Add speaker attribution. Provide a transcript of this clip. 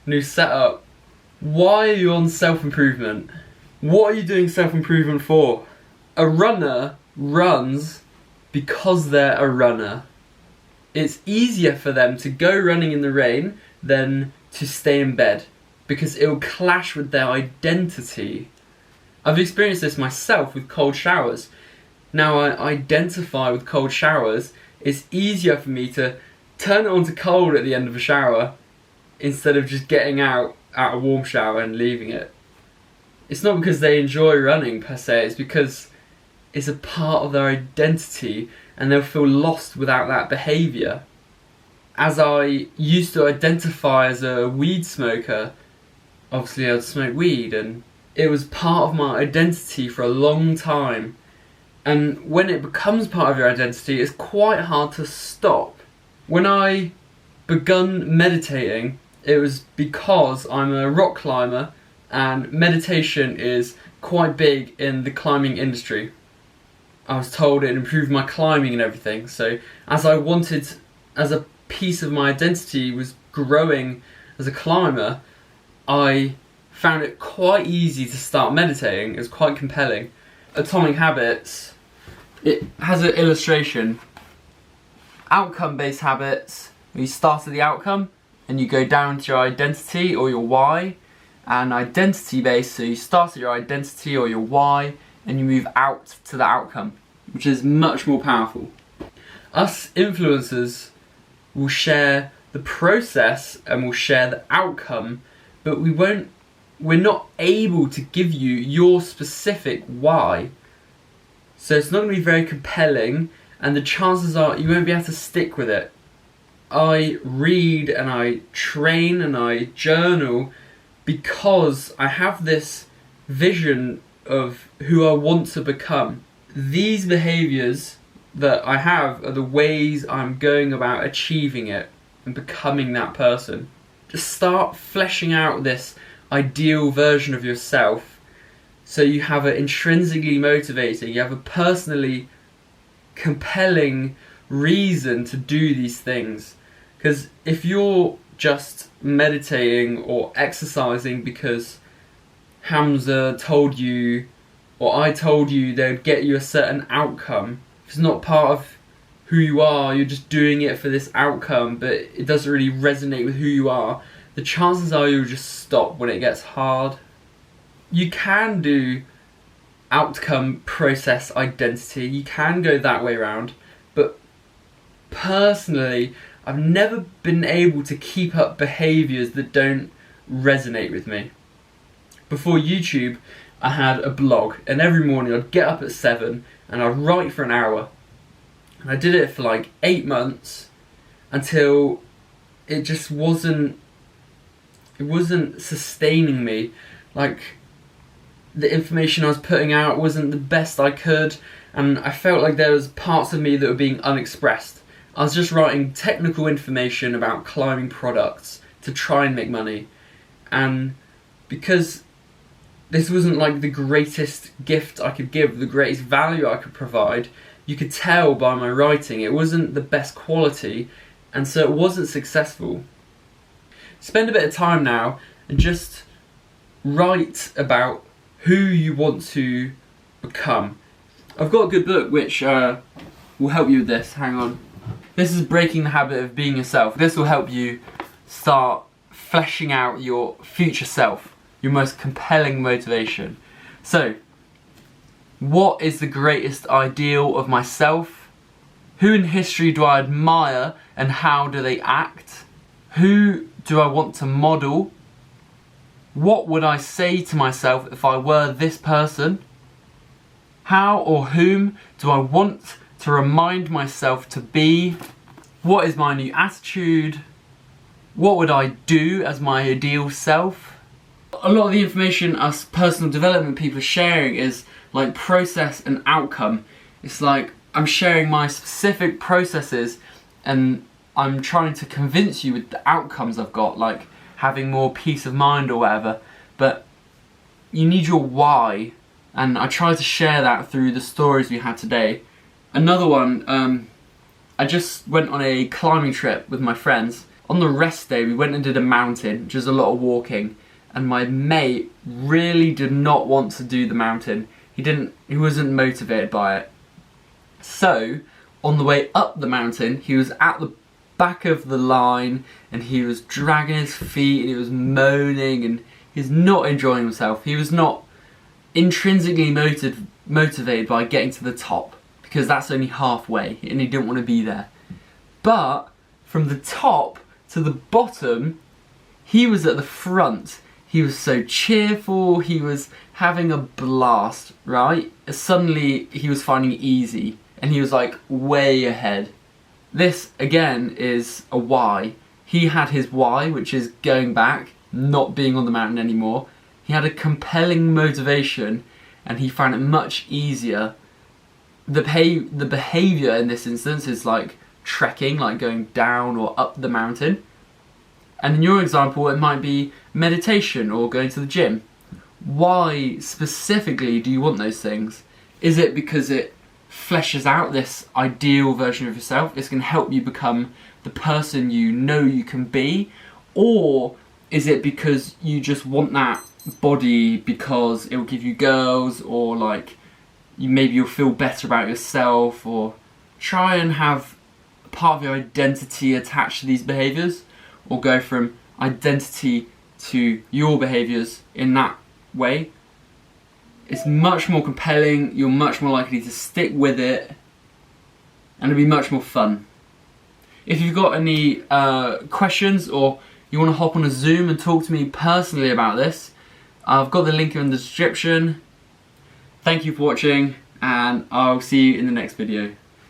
Speaker 1: new setup. Why are you on self-improvement? What are you doing self-improvement for? A runner runs because they're a runner. It's easier for them to go running in the rain than to stay in bed because it will clash with their identity. I've experienced this myself with cold showers. Now I identify with cold showers. It's easier for me to turn it on to cold at the end of a shower instead of just getting out a warm shower and leaving it. It's not because they enjoy running per se, it's because it's a part of their identity and they'll feel lost without that behaviour. As I used to identify as a weed smoker, obviously I'd smoke weed and it was part of my identity for a long time. And when it becomes part of your identity, it's quite hard to stop. When I begun meditating, it was because I'm a rock climber and meditation is quite big in the climbing industry. I was told it improved my climbing and everything, so as a piece of my identity was growing as a climber, I found it quite easy to start meditating. It was quite compelling. Atomic Habits, it has an illustration. Outcome-based habits, you start at the outcome and you go down to your identity or your why, and identity-based, so you start at your identity or your why and you move out to the outcome, which is much more powerful. Us influencers will share the process and will share the outcome, but we're not able to give you your specific why. So it's not going to be very compelling, and the chances are you won't be able to stick with it. I read and I train and I journal because I have this vision of who I want to become. These behaviours that I have are the ways I'm going about achieving it and becoming that person. Just start fleshing out this ideal version of yourself so you have an intrinsically motivating, you have a personally compelling reason to do these things. Because if you're just meditating or exercising because Hamza told you or I told you they would get you a certain outcome, if it's not part of who you are, you're just doing it for this outcome but it doesn't really resonate with who you are, the chances are you'll just stop when it gets hard. You can do outcome, process, identity, you can go that way around, but personally I've never been able to keep up behaviours that don't resonate with me. Before YouTube I had a blog and every morning I'd get up at 7 and I'd write for an hour, and I did it for like 8 months until it just wasn't sustaining me. Like, the information I was putting out wasn't the best I could, and I felt like there was parts of me that were being unexpressed. I was just writing technical information about climbing products to try and make money, and because this wasn't like the greatest gift I could give, the greatest value I could provide, you could tell by my writing it wasn't the best quality, and so it wasn't successful. Spend a bit of time now and just write about who you want to become. I've got a good book which will help you with this. Hang on. This is Breaking the Habit of Being Yourself. This will help you start fleshing out your future self, your most compelling motivation. So, what is the greatest ideal of myself? Who in history do I admire and how do they act? Who do I want to model? What would I say to myself if I were this person? How or whom do I want to remind myself to be? What is my new attitude? What would I do as my ideal self? A lot of the information us personal development people are sharing is like process and outcome. It's like I'm sharing my specific processes and I'm trying to convince you with the outcomes I've got, like having more peace of mind or whatever, but you need your why, and I try to share that through the stories we had today. Another one, I just went on a climbing trip with my friends. On the rest day, we went and did a mountain, which is a lot of walking, and my mate really did not want to do the mountain. He wasn't motivated by it. So, on the way up the mountain, he was at the back of the line, and he was dragging his feet, and he was moaning, and he's not enjoying himself. He was not intrinsically motivated by getting to the top, because that's only halfway, and he didn't want to be there. But, from the top to the bottom, he was at the front. He was so cheerful, he was having a blast, right? Suddenly, he was finding it easy, and he was like way ahead. This, again, is a why. He had his why, which is going back, not being on the mountain anymore. He had a compelling motivation, and he found it much easier. The behaviour in this instance is like trekking, like going down or up the mountain. And in your example, it might be meditation or going to the gym. Why specifically do you want those things? Is it because it fleshes out this ideal version of yourself? It's going to help you become the person you know you can be? Or is it because you just want that body because it will give you girls, or like maybe you'll feel better about yourself, or try and have part of your identity attached to these behaviours, or go from identity to your behaviours in that way? It's much more compelling, you're much more likely to stick with it, and it'll be much more fun. If you've got any questions, or you want to hop on a Zoom and talk to me personally about this, I've got the link in the description. Thank you for watching, and I'll see you in the next video.